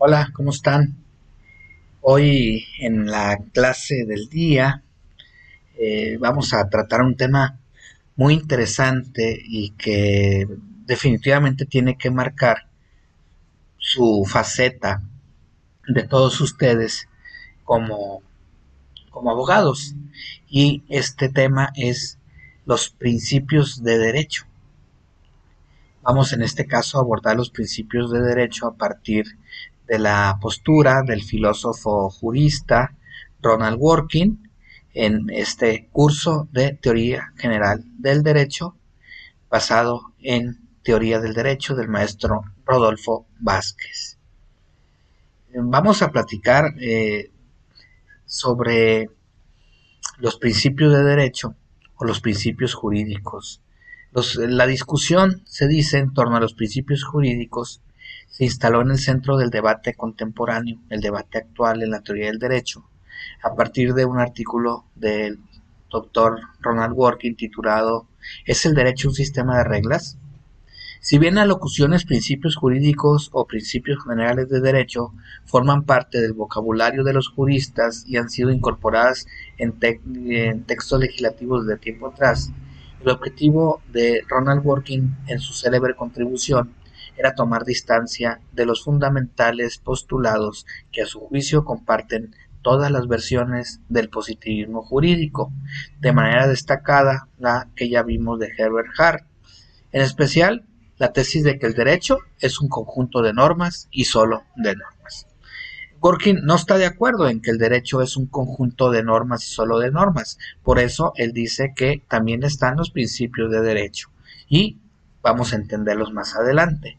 Hola, ¿cómo están? Hoy en la clase del día vamos a tratar un tema muy interesante y que definitivamente tiene que marcar su faceta de todos ustedes como, como abogados. Y este tema es los principios de derecho. Vamos en este caso a abordar los principios de derecho a partir de la postura del filósofo jurista Ronald Dworkin en este curso de Teoría General del Derecho basado en Teoría del Derecho del maestro Rodolfo Vázquez. Vamos a platicar sobre los principios de derecho o los principios jurídicos. La discusión, se dice, en torno a los principios jurídicos se instaló en el centro del debate contemporáneo, el debate actual en la teoría del derecho, a partir de un artículo del doctor Ronald Dworkin titulado ¿Es el derecho un sistema de reglas? Si bien las locuciones principios jurídicos o principios generales de derecho forman parte del vocabulario de los juristas y han sido incorporadas en textos legislativos de tiempo atrás, el objetivo de Ronald Dworkin en su célebre contribución era tomar distancia de los fundamentales postulados que a su juicio comparten todas las versiones del positivismo jurídico, de manera destacada la que ya vimos de Herbert Hart, en especial la tesis de que el derecho es un conjunto de normas y solo de normas. Dworkin no está de acuerdo en que el derecho es un conjunto de normas y solo de normas. Por eso él dice que también están los principios de derecho. Y vamos a entenderlos más adelante.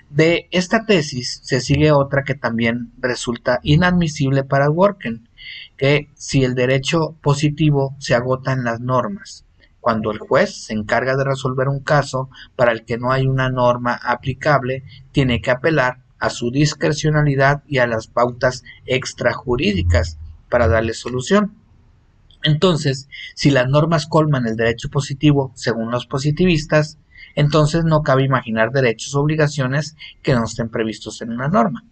De esta tesis se sigue otra que también resulta inadmisible para Dworkin, que si el derecho positivo se agota en las normas, cuando el juez se encarga de resolver un caso para el que no hay una norma aplicable, tiene que apelar a su discrecionalidad y a las pautas extrajurídicas para darle solución. Entonces, si las normas colman el derecho positivo, según los positivistas, entonces no cabe imaginar derechos o obligaciones que no estén previstos en una norma.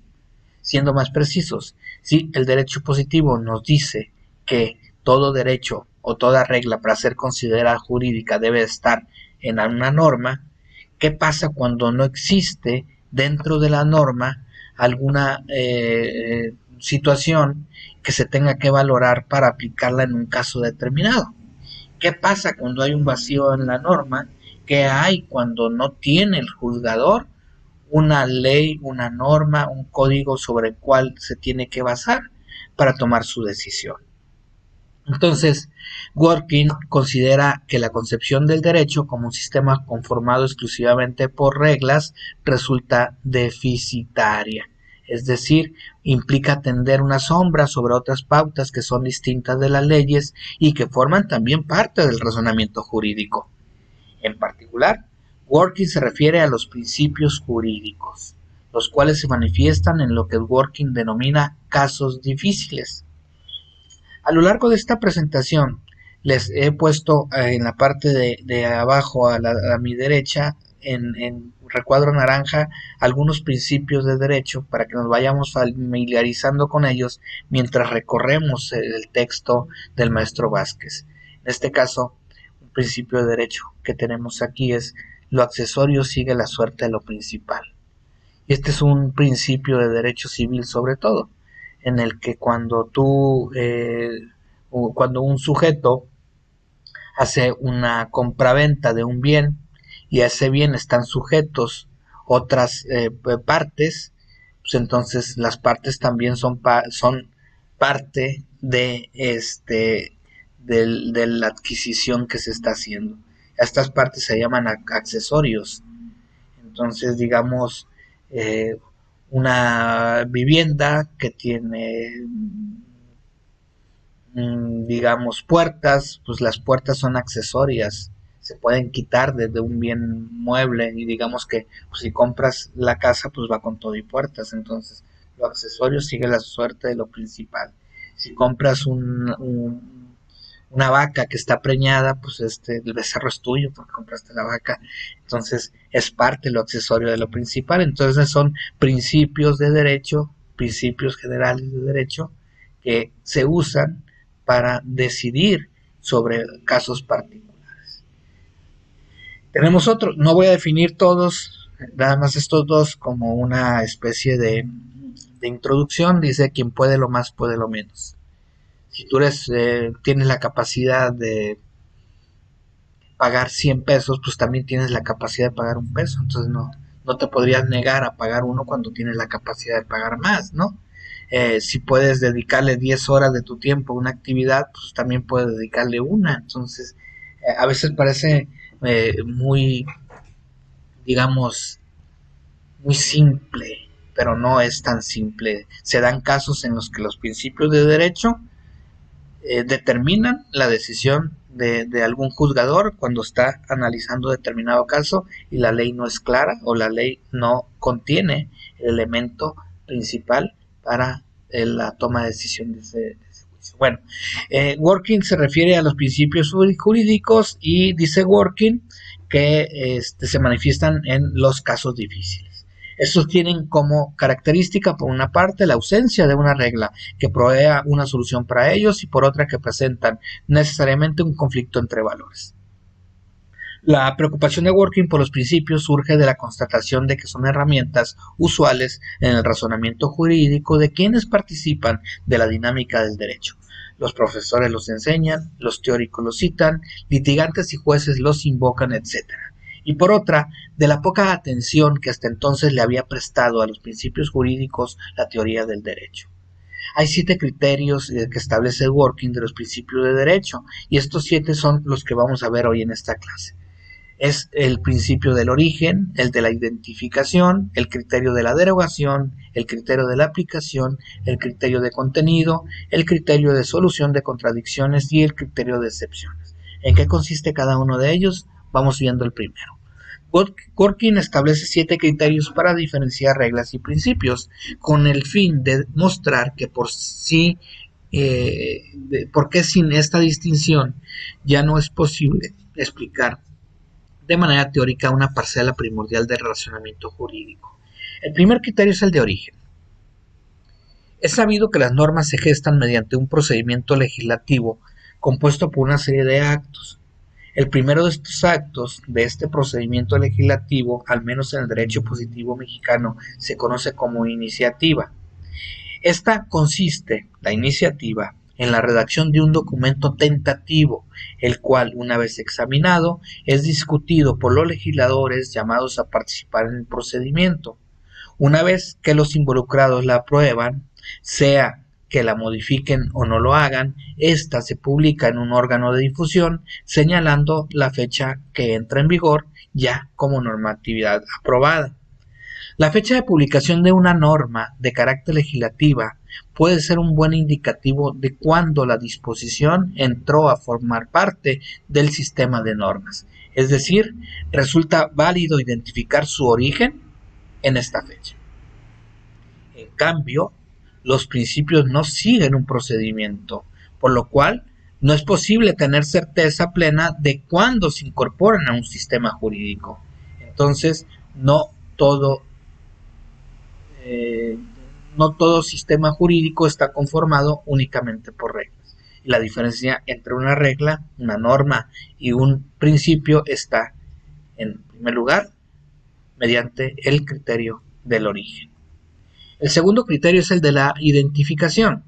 Siendo más precisos, si el derecho positivo nos dice que todo derecho o toda regla para ser considerada jurídica debe estar en una norma, ¿qué pasa cuando no existe dentro de la norma alguna situación que se tenga que valorar para aplicarla en un caso determinado? ¿Qué pasa cuando hay un vacío en la norma? ¿Qué hay cuando no tiene el juzgador una ley, una norma, un código sobre el cual se tiene que basar para tomar su decisión? Entonces, Dworkin considera que la concepción del derecho como un sistema conformado exclusivamente por reglas resulta deficitaria, es decir, implica tender una sombra sobre otras pautas que son distintas de las leyes y que forman también parte del razonamiento jurídico. En particular, Dworkin se refiere a los principios jurídicos, los cuales se manifiestan en lo que Dworkin denomina casos difíciles. A lo largo de esta presentación les he puesto en la parte de abajo a mi derecha, en recuadro naranja, algunos principios de derecho para que nos vayamos familiarizando con ellos mientras recorremos el texto del maestro Vázquez. En este caso, un principio de derecho que tenemos aquí es: lo accesorio sigue la suerte de lo principal. Y este es un principio de derecho civil sobre todo, en el que cuando un sujeto hace una compraventa de un bien y a ese bien están sujetos otras partes, pues entonces las partes también son parte de la adquisición que se está haciendo. Estas partes se llaman accesorios. Entonces, digamos, eh, una vivienda que tiene, digamos, puertas, pues las puertas son accesorias, se pueden quitar desde un bien mueble y digamos que pues, si compras la casa, pues va con todo y puertas. Entonces, lo accesorio sigue la suerte de lo principal. Si compras una vaca que está preñada, pues el becerro es tuyo porque compraste la vaca. Entonces es parte de lo accesorio de lo principal. Entonces son principios de derecho principios generales de derecho que se usan para decidir sobre casos particulares. Tenemos otros, no voy a definir todos, nada más estos dos como una especie de introducción. Dice: quien puede lo más, puede lo menos. Si tú tienes la capacidad de pagar 100 pesos, pues también tienes la capacidad de pagar un peso. Entonces no te podrías negar a pagar uno cuando tienes la capacidad de pagar más, ¿no? Si puedes dedicarle 10 horas de tu tiempo a una actividad, pues también puedes dedicarle una. Entonces, a veces parece muy, digamos, muy simple, pero no es tan simple. Se dan casos en los que los principios de derecho determinan la decisión de algún juzgador cuando está analizando determinado caso y la ley no es clara o la ley no contiene el elemento principal para la toma de decisión de ese juicio. Bueno, Working se refiere a los principios jurídicos y dice Working que se manifiestan en los casos difíciles. Estos tienen como característica, por una parte, la ausencia de una regla que provea una solución para ellos y por otra que presentan necesariamente un conflicto entre valores. La preocupación de Working por los principios surge de la constatación de que son herramientas usuales en el razonamiento jurídico de quienes participan de la dinámica del derecho. Los profesores los enseñan, los teóricos los citan, litigantes y jueces los invocan, etc. Y por otra, de la poca atención que hasta entonces le había prestado a los principios jurídicos la teoría del derecho. Hay 7 criterios que establece Working de los principios de derecho, y estos 7 son los que vamos a ver hoy en esta clase. Es el principio del origen, el de la identificación, el criterio de la derogación, el criterio de la aplicación, el criterio de contenido, el criterio de solución de contradicciones y el criterio de excepciones. ¿En qué consiste cada uno de ellos? Vamos viendo el primero. Working establece 7 criterios para diferenciar reglas y principios, con el fin de mostrar que porque sin esta distinción ya no es posible explicar de manera teórica una parcela primordial del razonamiento jurídico. El primer criterio es el de origen. Es sabido que las normas se gestan mediante un procedimiento legislativo compuesto por una serie de actos. El primero de estos actos de este procedimiento legislativo, al menos en el derecho positivo mexicano, se conoce como iniciativa. Esta consiste, la iniciativa, en la redacción de un documento tentativo, el cual, una vez examinado, es discutido por los legisladores llamados a participar en el procedimiento. Una vez que los involucrados la aprueban, sea que la modifiquen o no lo hagan, ésta se publica en un órgano de difusión señalando la fecha que entra en vigor ya como normatividad aprobada. La fecha de publicación de una norma de carácter legislativa puede ser un buen indicativo de cuándo la disposición entró a formar parte del sistema de normas. Es decir, resulta válido identificar su origen en esta fecha. En cambio, los principios no siguen un procedimiento, por lo cual no es posible tener certeza plena de cuándo se incorporan a un sistema jurídico. Entonces, no todo sistema jurídico está conformado únicamente por reglas. Y la diferencia entre una regla, una norma y un principio está, en primer lugar, mediante el criterio del origen. El segundo criterio es el de la identificación.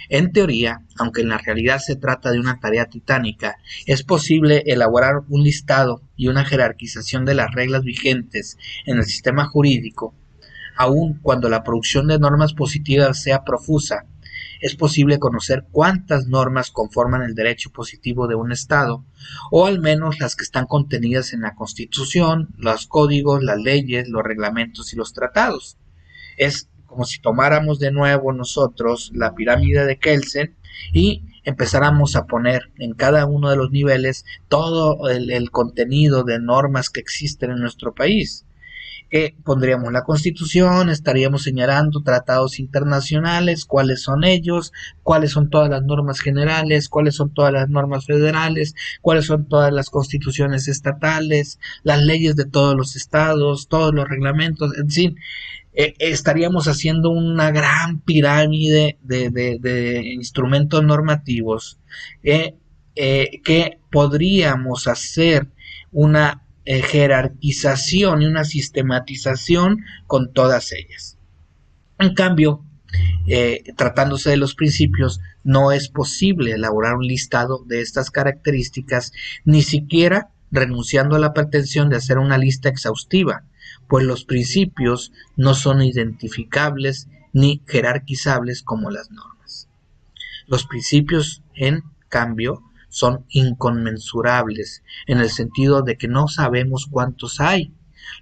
En teoría, aunque en la realidad se trata de una tarea titánica, es posible elaborar un listado y una jerarquización de las reglas vigentes en el sistema jurídico. Aun cuando la producción de normas positivas sea profusa, es posible conocer cuántas normas conforman el derecho positivo de un Estado, o al menos las que están contenidas en la Constitución, los códigos, las leyes, los reglamentos y los tratados. Es como si tomáramos de nuevo nosotros la pirámide de Kelsen y empezáramos a poner en cada uno de los niveles todo el contenido de normas que existen en nuestro país. Que pondríamos la Constitución, estaríamos señalando tratados internacionales, cuáles son ellos, cuáles son todas las normas generales, cuáles son todas las normas federales, cuáles son todas las constituciones estatales, las leyes de todos los estados, todos los reglamentos, en fin. estaríamos haciendo una gran pirámide de instrumentos normativos que podríamos hacer una jerarquización y una sistematización con todas ellas. En cambio, tratándose de los principios, no es posible elaborar un listado de estas características, ni siquiera renunciando a la pretensión de hacer una lista exhaustiva, pues los principios no son identificables ni jerarquizables como las normas. Los principios, en cambio, son inconmensurables, en el sentido de que no sabemos cuántos hay,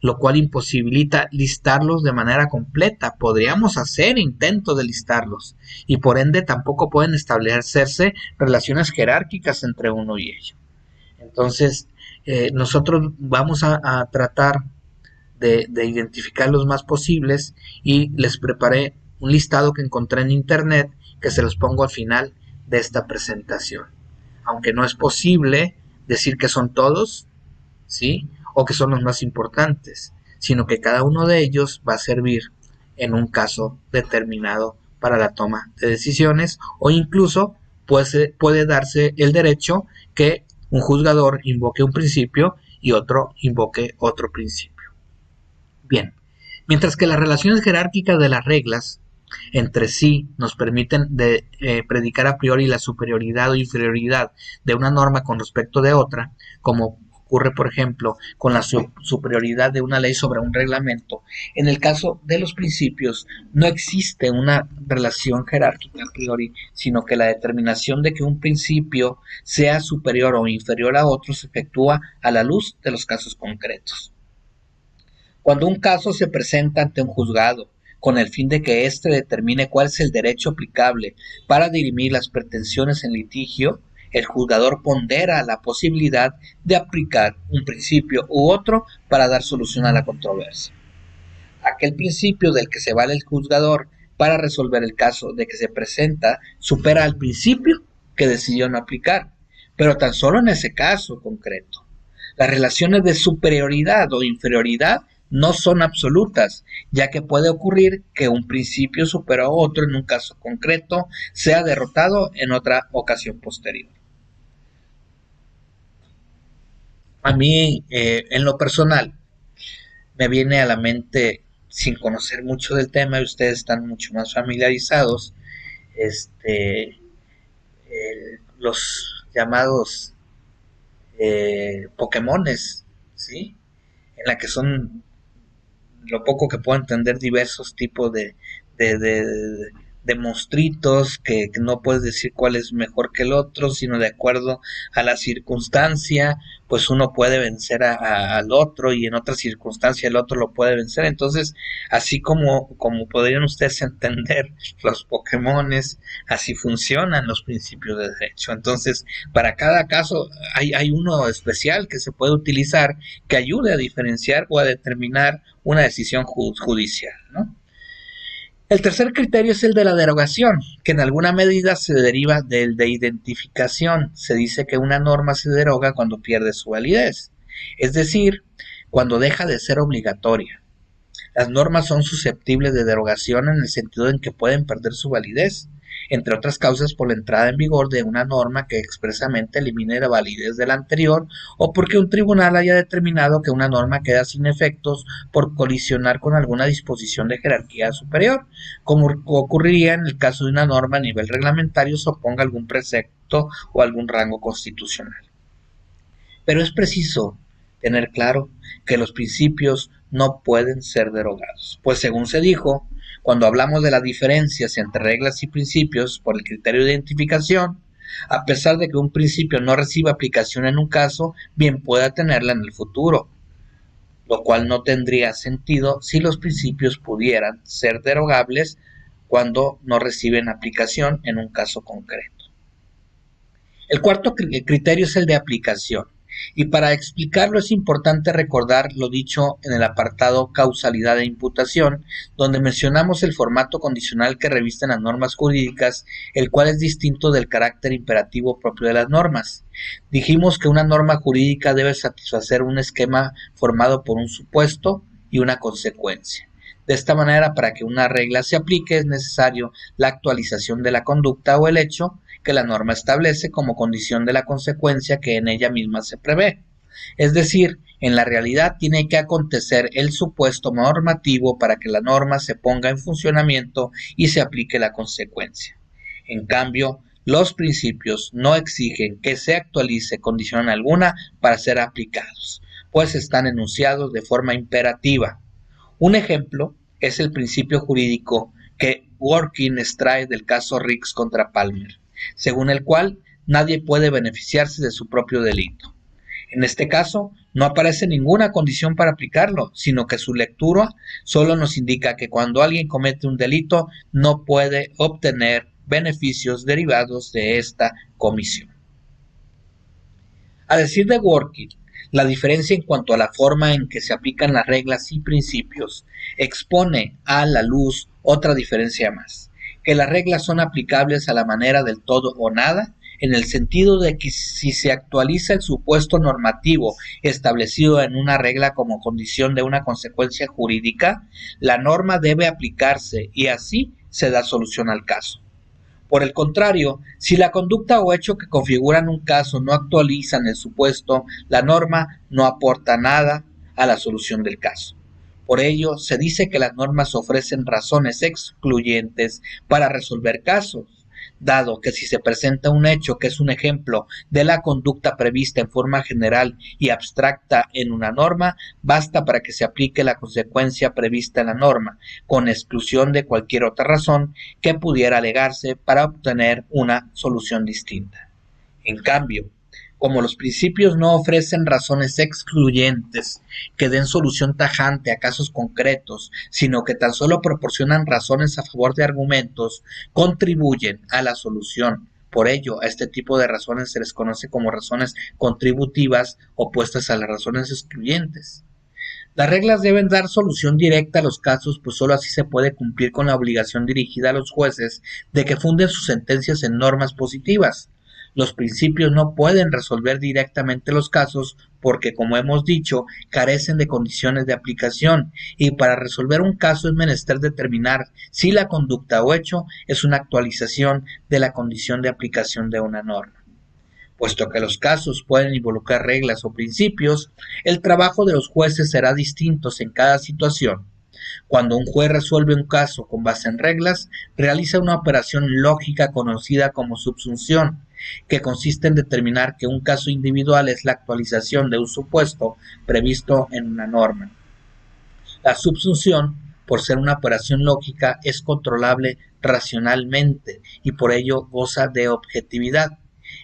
lo cual imposibilita listarlos de manera completa. Podríamos hacer intentos de listarlos, y por ende tampoco pueden establecerse relaciones jerárquicas entre uno y ello. Entonces, nosotros vamos a tratar de identificar los más posibles, y les preparé un listado que encontré en internet que se los pongo al final de esta presentación. Aunque no es posible decir que son todos, ¿sí?, o que son los más importantes, sino que cada uno de ellos va a servir en un caso determinado para la toma de decisiones, o incluso puede darse el derecho que un juzgador invoque un principio y otro invoque otro principio. Bien, mientras que las relaciones jerárquicas de las reglas entre sí nos permiten predicar a priori la superioridad o inferioridad de una norma con respecto de otra, como ocurre por ejemplo con la superioridad de una ley sobre un reglamento, en el caso de los principios no existe una relación jerárquica a priori, sino que la determinación de que un principio sea superior o inferior a otro se efectúa a la luz de los casos concretos. Cuando un caso se presenta ante un juzgado con el fin de que éste determine cuál es el derecho aplicable para dirimir las pretensiones en litigio, el juzgador pondera la posibilidad de aplicar un principio u otro para dar solución a la controversia. Aquel principio del que se vale el juzgador para resolver el caso de que se presenta supera al principio que decidió no aplicar, pero tan solo en ese caso concreto. Las relaciones de superioridad o inferioridad no son absolutas, ya que puede ocurrir que un principio supera a otro en un caso concreto, sea derrotado en otra ocasión posterior. A mí, en lo personal, me viene a la mente, sin conocer mucho del tema, y ustedes están mucho más familiarizados, los llamados Pokémones, ¿sí?, en la que son, lo poco que puedo entender, diversos tipos de monstruitos que no puedes decir cuál es mejor que el otro, sino de acuerdo a la circunstancia, pues uno puede vencer al otro, y en otra circunstancia el otro lo puede vencer. Entonces, así como podrían ustedes entender los Pokémones, así funcionan los principios de derecho. Entonces, para cada caso hay uno especial que se puede utilizar que ayude a diferenciar o a determinar una decisión judicial, ¿no? El tercer criterio es el de la derogación, que en alguna medida se deriva del de identificación. Se dice que una norma se deroga cuando pierde su validez, es decir, cuando deja de ser obligatoria. Las normas son susceptibles de derogación en el sentido en que pueden perder su validez, entre otras causas por la entrada en vigor de una norma que expresamente elimine la validez de la anterior, o porque un tribunal haya determinado que una norma queda sin efectos por colisionar con alguna disposición de jerarquía superior, como ocurriría en el caso de una norma a nivel reglamentario se oponga a algún precepto o algún rango constitucional. Pero es preciso tener claro que los principios no pueden ser derogados, pues según se dijo, cuando hablamos de las diferencias entre reglas y principios por el criterio de identificación, a pesar de que un principio no reciba aplicación en un caso, bien pueda tenerla en el futuro, lo cual no tendría sentido si los principios pudieran ser derogables cuando no reciben aplicación en un caso concreto. El cuarto criterio es el de aplicación. Y para explicarlo es importante recordar lo dicho en el apartado causalidad e imputación, donde mencionamos el formato condicional que revisten las normas jurídicas, el cual es distinto del carácter imperativo propio de las normas. Dijimos que una norma jurídica debe satisfacer un esquema formado por un supuesto y una consecuencia. De esta manera, para que una regla se aplique, es necesario la actualización de la conducta o el hecho que la norma establece como condición de la consecuencia que en ella misma se prevé. Es decir, en la realidad tiene que acontecer el supuesto normativo para que la norma se ponga en funcionamiento y se aplique la consecuencia. En cambio, los principios no exigen que se actualice condición alguna para ser aplicados, pues están enunciados de forma imperativa. Un ejemplo es el principio jurídico que Dworkin extrae del caso Riggs contra Palmer, según el cual nadie puede beneficiarse de su propio delito. En este caso, no aparece ninguna condición para aplicarlo, sino que su lectura solo nos indica que cuando alguien comete un delito no puede obtener beneficios derivados de esta comisión. A decir de Dworkin, la diferencia en cuanto a la forma en que se aplican las reglas y principios expone a la luz otra diferencia más, que las reglas son aplicables a la manera del todo o nada, en el sentido de que si se actualiza el supuesto normativo establecido en una regla como condición de una consecuencia jurídica, la norma debe aplicarse y así se da solución al caso. Por el contrario, si la conducta o hecho que configuran un caso no actualizan el supuesto, la norma no aporta nada a la solución del caso. Por ello, se dice que las normas ofrecen razones excluyentes para resolver casos, dado que si se presenta un hecho que es un ejemplo de la conducta prevista en forma general y abstracta en una norma, basta para que se aplique la consecuencia prevista en la norma, con exclusión de cualquier otra razón que pudiera alegarse para obtener una solución distinta. En cambio, como los principios no ofrecen razones excluyentes que den solución tajante a casos concretos, sino que tan solo proporcionan razones a favor de argumentos, contribuyen a la solución. Por ello, a este tipo de razones se les conoce como razones contributivas opuestas a las razones excluyentes. Las reglas deben dar solución directa a los casos, pues sólo así se puede cumplir con la obligación dirigida a los jueces de que funden sus sentencias en normas positivas. Los principios no pueden resolver directamente los casos porque, como hemos dicho, carecen de condiciones de aplicación, y para resolver un caso es menester determinar si la conducta o hecho es una actualización de la condición de aplicación de una norma. Puesto que los casos pueden involucrar reglas o principios, el trabajo de los jueces será distinto en cada situación. Cuando un juez resuelve un caso con base en reglas, realiza una operación lógica conocida como subsunción, que consiste en determinar que un caso individual es la actualización de un supuesto previsto en una norma. La subsunción, por ser una operación lógica, es controlable racionalmente y por ello goza de objetividad.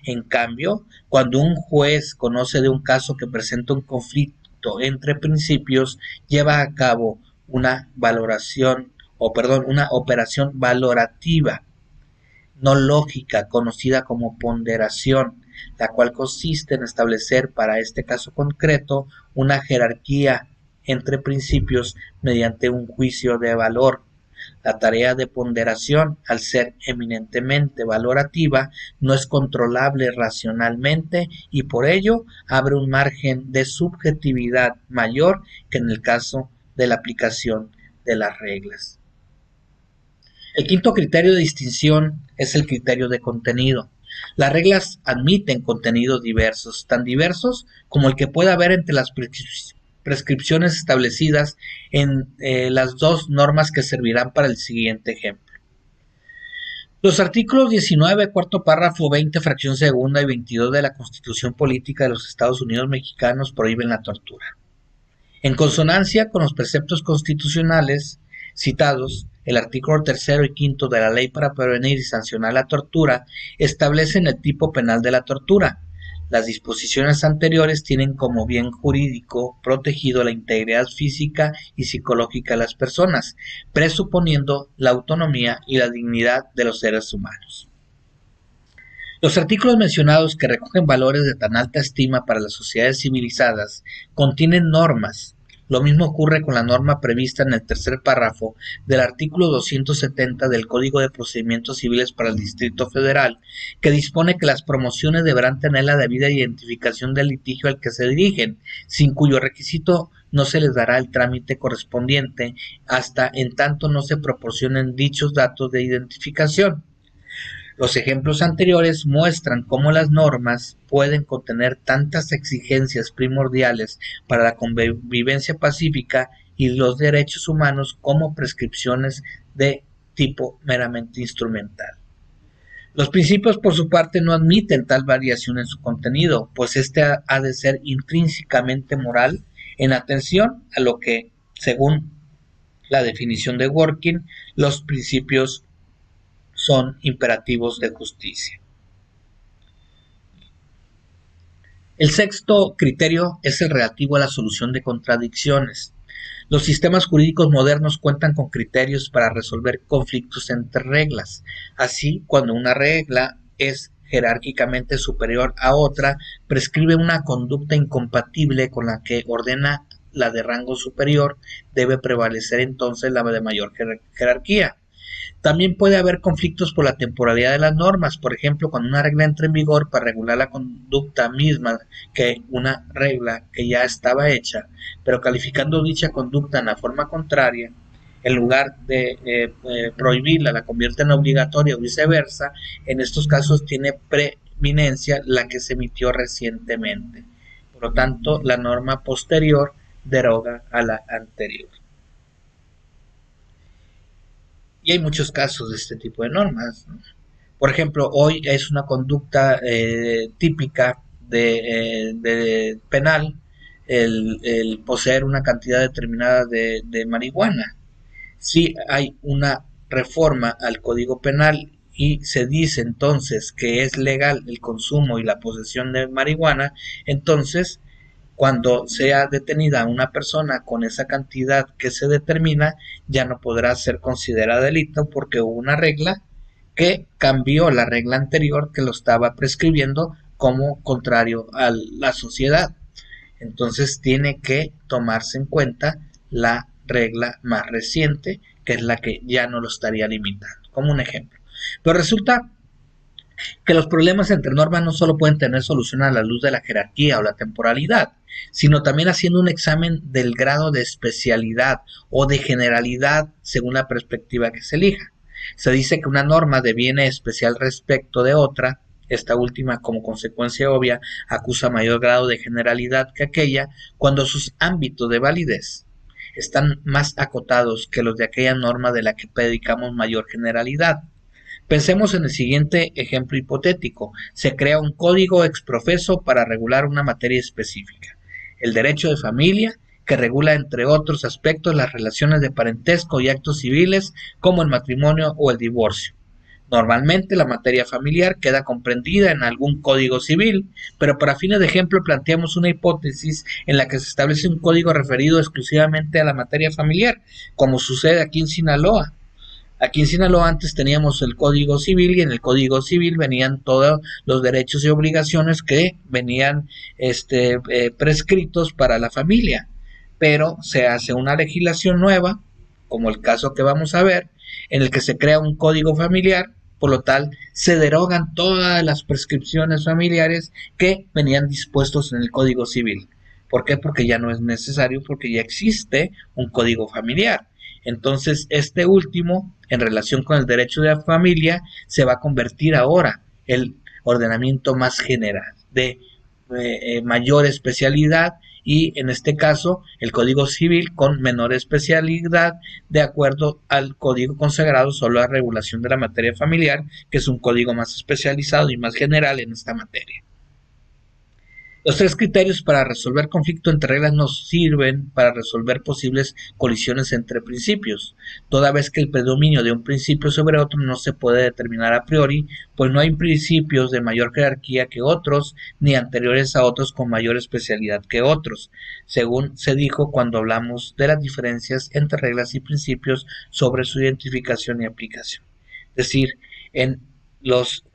En cambio, cuando un juez conoce de un caso que presenta un conflicto entre principios, lleva a cabo una operación valorativa, no lógica, conocida como ponderación, la cual consiste en establecer para este caso concreto una jerarquía entre principios mediante un juicio de valor. La tarea de ponderación, al ser eminentemente valorativa, no es controlable racionalmente y por ello abre un margen de subjetividad mayor que en el caso de la aplicación de las reglas. El quinto criterio de distinción es el criterio de contenido. Las reglas admiten contenidos diversos, tan diversos como el que pueda haber entre las prescripciones establecidas en las dos normas que servirán para el siguiente ejemplo. Los artículos 19, cuarto párrafo, 20, fracción segunda y 22 de la Constitución Política de los Estados Unidos Mexicanos prohíben la tortura. En consonancia con los preceptos constitucionales citados, el artículo 3 y 5 de la Ley para prevenir y sancionar la tortura establecen el tipo penal de la tortura. Las disposiciones anteriores tienen como bien jurídico protegido la integridad física y psicológica de las personas, presuponiendo la autonomía y la dignidad de los seres humanos. Los artículos mencionados, que recogen valores de tan alta estima para las sociedades civilizadas, contienen normas. Lo mismo ocurre con la norma prevista en el tercer párrafo del artículo 270 del Código de Procedimientos Civiles para el Distrito Federal, que dispone que las promociones deberán tener la debida identificación del litigio al que se dirigen, sin cuyo requisito no se les dará el trámite correspondiente hasta en tanto no se proporcionen dichos datos de identificación. Los ejemplos anteriores muestran cómo las normas pueden contener tantas exigencias primordiales para la convivencia pacífica y los derechos humanos como prescripciones de tipo meramente instrumental. Los principios, por su parte, no admiten tal variación en su contenido, pues este ha de ser intrínsecamente moral en atención a lo que, según la definición de Working, los principios son imperativos de justicia. El sexto criterio es el relativo a la solución de contradicciones. Los sistemas jurídicos modernos cuentan con criterios para resolver conflictos entre reglas. Así, cuando una regla es jerárquicamente superior a otra, prescribe una conducta incompatible con la que ordena la de rango superior, debe prevalecer entonces la de mayor jerarquía. También puede haber conflictos por la temporalidad de las normas, por ejemplo, cuando una regla entra en vigor para regular la conducta misma que una regla que ya estaba hecha, pero calificando dicha conducta en la forma contraria, en lugar de prohibirla, la convierte en obligatoria o viceversa. En estos casos tiene preeminencia la que se emitió recientemente. Por lo tanto, la norma posterior deroga a la anterior. Y hay muchos casos de este tipo de normas, ¿no? Por ejemplo, hoy es una conducta típica de penal el poseer una cantidad determinada de marihuana. Si hay una reforma al Código Penal y se dice entonces que es legal el consumo y la posesión de marihuana, entonces cuando sea detenida una persona con esa cantidad que se determina, ya no podrá ser considerada delito porque hubo una regla que cambió la regla anterior que lo estaba prescribiendo como contrario a la sociedad. Entonces tiene que tomarse en cuenta la regla más reciente, que es la que ya no lo estaría limitando, como un ejemplo. Pero resulta que los problemas entre normas no solo pueden tener solución a la luz de la jerarquía o la temporalidad, sino también haciendo un examen del grado de especialidad o de generalidad según la perspectiva que se elija. Se dice que una norma deviene especial respecto de otra, esta última como consecuencia obvia acusa mayor grado de generalidad que aquella cuando sus ámbitos de validez están más acotados que los de aquella norma de la que predicamos mayor generalidad. Pensemos en el siguiente ejemplo hipotético. Se crea un código exprofeso para regular una materia específica, el derecho de familia, que regula entre otros aspectos las relaciones de parentesco y actos civiles como el matrimonio o el divorcio. Normalmente la materia familiar queda comprendida en algún código civil, pero para fines de ejemplo planteamos una hipótesis en la que se establece un código referido exclusivamente a la materia familiar, como sucede aquí en Sinaloa. Aquí en Sinaloa antes teníamos el Código Civil y en el Código Civil venían todos los derechos y obligaciones que venían prescritos para la familia, pero se hace una legislación nueva, como el caso que vamos a ver, en el que se crea un código familiar, por lo tal se derogan todas las prescripciones familiares que venían dispuestos en el Código Civil. ¿Por qué? Porque ya no es necesario, porque ya existe un código familiar. Entonces, este último, en relación con el derecho de la familia, se va a convertir ahora en el ordenamiento más general, de mayor especialidad, y en este caso el Código Civil con menor especialidad de acuerdo al código consagrado solo a regulación de la materia familiar, que es un código más especializado y más general en esta materia. Los tres criterios para resolver conflicto entre reglas nos sirven para resolver posibles colisiones entre principios, toda vez que el predominio de un principio sobre otro no se puede determinar a priori, pues no hay principios de mayor jerarquía que otros, ni anteriores a otros con mayor especialidad que otros, según se dijo cuando hablamos de las diferencias entre reglas y principios sobre su identificación y aplicación. Es decir, en los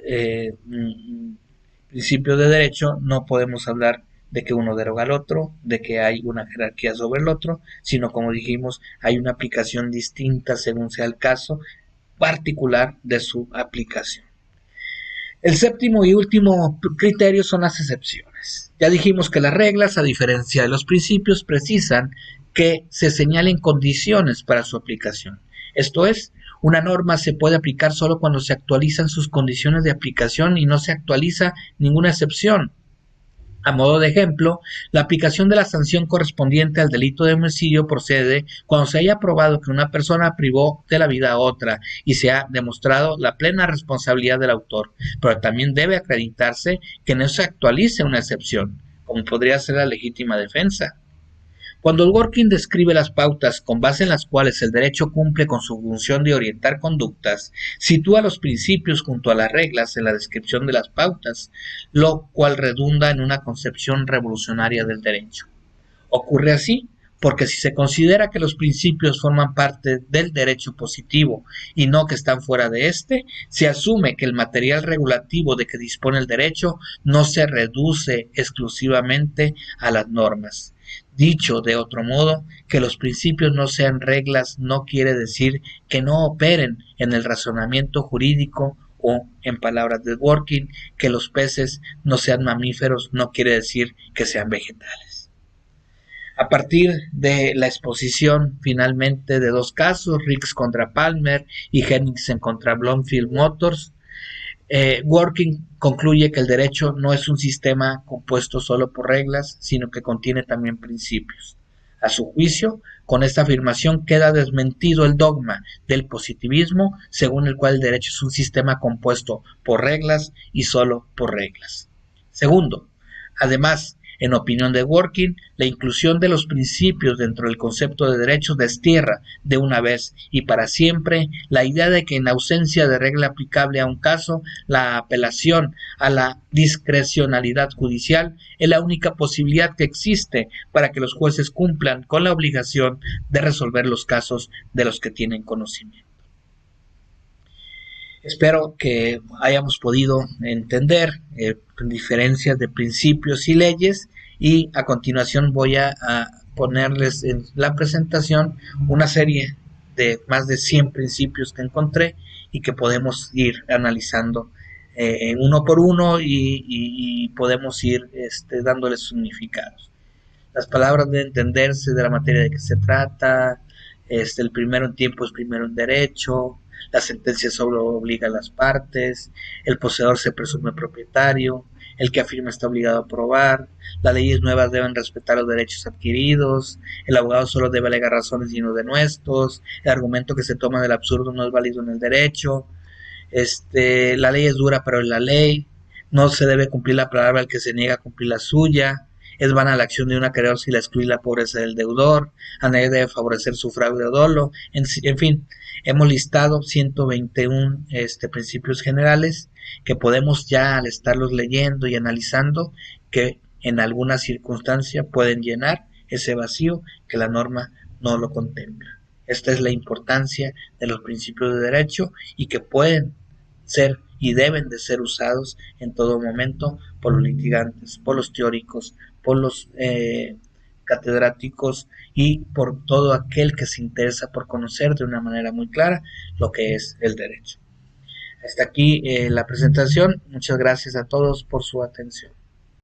principios de derecho no podemos hablar de que uno deroga al otro, de que hay una jerarquía sobre el otro, sino como dijimos, hay una aplicación distinta según sea el caso particular de su aplicación. El séptimo y último criterio son las excepciones. Ya dijimos que las reglas, a diferencia de los principios, precisan que se señalen condiciones para su aplicación. Esto es, una norma se puede aplicar solo cuando se actualizan sus condiciones de aplicación y no se actualiza ninguna excepción. A modo de ejemplo, la aplicación de la sanción correspondiente al delito de homicidio procede cuando se haya probado que una persona privó de la vida a otra y se ha demostrado la plena responsabilidad del autor, pero también debe acreditarse que no se actualice una excepción, como podría ser la legítima defensa. Cuando el Dworkin describe las pautas con base en las cuales el derecho cumple con su función de orientar conductas, sitúa los principios junto a las reglas en la descripción de las pautas, lo cual redunda en una concepción revolucionaria del derecho. Ocurre así porque si se considera que los principios forman parte del derecho positivo y no que están fuera de éste, se asume que el material regulativo de que dispone el derecho no se reduce exclusivamente a las normas. Dicho de otro modo, que los principios no sean reglas no quiere decir que no operen en el razonamiento jurídico o, en palabras de Dworkin, que los peces no sean mamíferos no quiere decir que sean vegetales. A partir de la exposición finalmente de dos casos, Rix contra Palmer y Henningsen contra Bloomfield Motors, Dworkin concluye que el derecho no es un sistema compuesto solo por reglas, sino que contiene también principios. A su juicio, con esta afirmación queda desmentido el dogma del positivismo, según el cual el derecho es un sistema compuesto por reglas y solo por reglas. Segundo, además, en opinión de Dworkin, la inclusión de los principios dentro del concepto de derecho destierra de una vez y para siempre la idea de que en ausencia de regla aplicable a un caso, la apelación a la discrecionalidad judicial es la única posibilidad que existe para que los jueces cumplan con la obligación de resolver los casos de los que tienen conocimiento. Espero que hayamos podido entender diferencias de principios y leyes, y a continuación voy a ponerles en la presentación una serie de más de 100 principios que encontré y que podemos ir analizando uno por uno y podemos ir dándoles significados. Las palabras deben entenderse de la materia de que se trata, el primero en tiempo es primero en derecho, la sentencia solo obliga a las partes, el poseedor se presume propietario, el que afirma está obligado a probar, las leyes nuevas deben respetar los derechos adquiridos, el abogado solo debe alegar razones y no denuestos, el argumento que se toma del absurdo no es válido en el derecho, la ley es dura pero es la ley, no se debe cumplir la palabra al que se niega a cumplir la suya, es vana la acción de un acreedor si la excluye la pobreza del deudor, a nadie debe favorecer su fraude o dolo, en fin, hemos listado 121 principios generales que podemos ya al estarlos leyendo y analizando que en alguna circunstancia pueden llenar ese vacío que la norma no lo contempla. Esta es la importancia de los principios de derecho y que pueden ser y deben de ser usados en todo momento por los litigantes, por los teóricos, por los catedráticos y por todo aquel que se interesa por conocer de una manera muy clara lo que es el derecho. Hasta aquí la presentación. Muchas gracias a todos por su atención.